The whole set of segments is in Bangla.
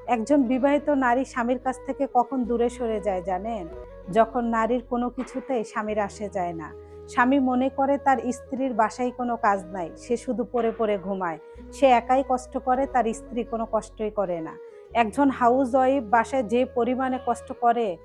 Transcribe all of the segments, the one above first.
একজন বিবাহিত নারী স্বামীর কাছ থেকে কখন দূরে সরে যায় জানেন? যখন নারীর কোনো কিছুতেই স্বামীর আসে যায় না। স্বামী মনে করে তার স্ত্রীর বাসায় কোনো কাজ নাই, সে শুধু পড়ে পড়ে ঘুমায়। সে একাই কষ্ট করে, তার স্ত্রী কোনো কষ্টই করে না। একজন হাউস ওয়াইফ বাসায় যে পরিমাণে কষ্ট করে,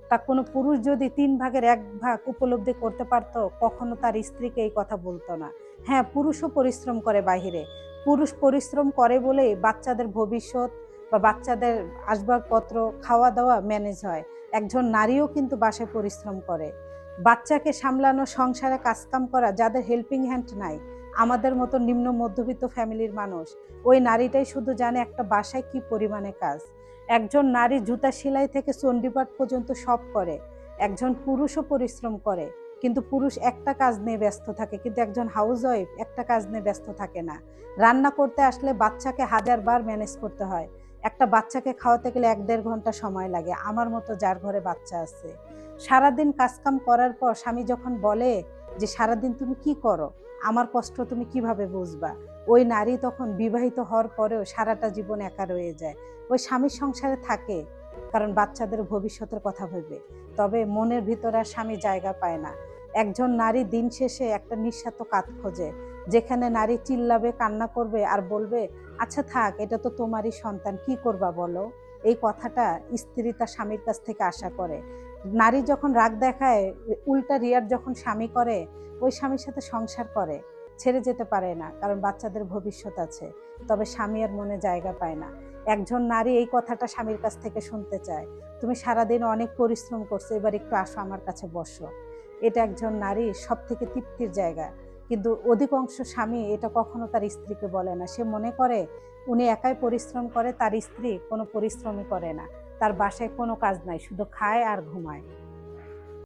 তা কোনো পুরুষ যদি ৩ ভাগের ১ ভাগ উপলব্ধি করতে পারত, কখনো তার স্ত্রীকে এই কথা বলতো না। হ্যাঁ, পুরুষও পরিশ্রম করে বাহিরে। পুরুষ পরিশ্রম করে বলেই বাচ্চাদের ভবিষ্যৎ বা বাচ্চাদের আসবাবপত্র, খাওয়া-দাওয়া ম্যানেজ হয়। একজন নারীও কিন্তু বাসায় পরিশ্রম করে। বাচ্চাকে সামলানো, সংসারে কাজকাম করা, যাদের হেল্পিং হ্যান্ড নাই, আমাদের মতো নিম্ন মধ্যবিত্ত ফ্যামিলির মানুষ, ওই নারীটাই শুধু জানে একটা বাসায় কি পরিমাণে কাজ। একজন নারী জুতা সেলাই থেকে চণ্ডীপাঠ পর্যন্ত সব করে। একজন পুরুষও পরিশ্রম করে। কিন্তু পুরুষ একটা কাজ নিয়ে ব্যস্ত থাকে। কিন্তু একজন হাউসওয়াইফ একটা কাজ নিয়ে ব্যস্ত থাকে না। রান্না করতে আসলে বাচ্চাকে ১০০০ বার ম্যানেজ করতে হয়। একটা বাচ্চাকে খাওয়াতে গেলে ১-১.৫ ঘন্টা সময় লাগে। আমার মতো যার ঘরে বাচ্চা আছে। সারাদিন কাজকাম করার পর স্বামী যখন বলে যে, "সারাদিন তুমি কি করো? আমার কষ্ট তুমি কিভাবে বুঝবা?" ওই নারী তখন বিবাহিত হওয়ার পরেও সারাটা জীবন একা রয়ে যায়। ওই স্বামীর সংসারে থাকে, কারণ বাচ্চাদের ভবিষ্যতের কথা ভেবে। তবে মনের ভিতরে আর স্বামী জায়গা পায় না। একজন নারী দিন শেষে একটা নিঃস্বার্থ কাজ খোঁজে, যেখানে নারী চিল্লাবে, কান্না করবে আর বলবে, "আচ্ছা থাক, এটা তো তোমারই সন্তান, কি করবা বলো?" এই কথাটা স্ত্রী তার স্বামীর কাছ থেকে আশা করে। নারী যখন রাগ দেখায়, উল্টা রিয়াক্ট যখন স্বামী করে, ওই স্বামীর সাথে সংসার করে। ছেড়ে যেতে পারে না, কারণ বাচ্চাদের ভবিষ্যৎ আছে। তবে স্বামী আর মনে জায়গা পায় না। একজন নারী এই কথাটা স্বামীর কাছ থেকে শুনতে চায়, "তুমি সারাদিন অনেক পরিশ্রম করছো, এবার একটু আসো আমার কাছে বসো।" এটা একজন নারীর সবথেকে তৃপ্তির জায়গা। কিন্তু অধিকাংশ স্বামী এটা কখনো তার স্ত্রীকে বলে না। সে মনে করে উনি একাই পরিশ্রম করে, তার স্ত্রী কোনো পরিশ্রমই করে না। তার বাসায় কোনো কাজ নাই, শুধু খায় আর ঘুমায়।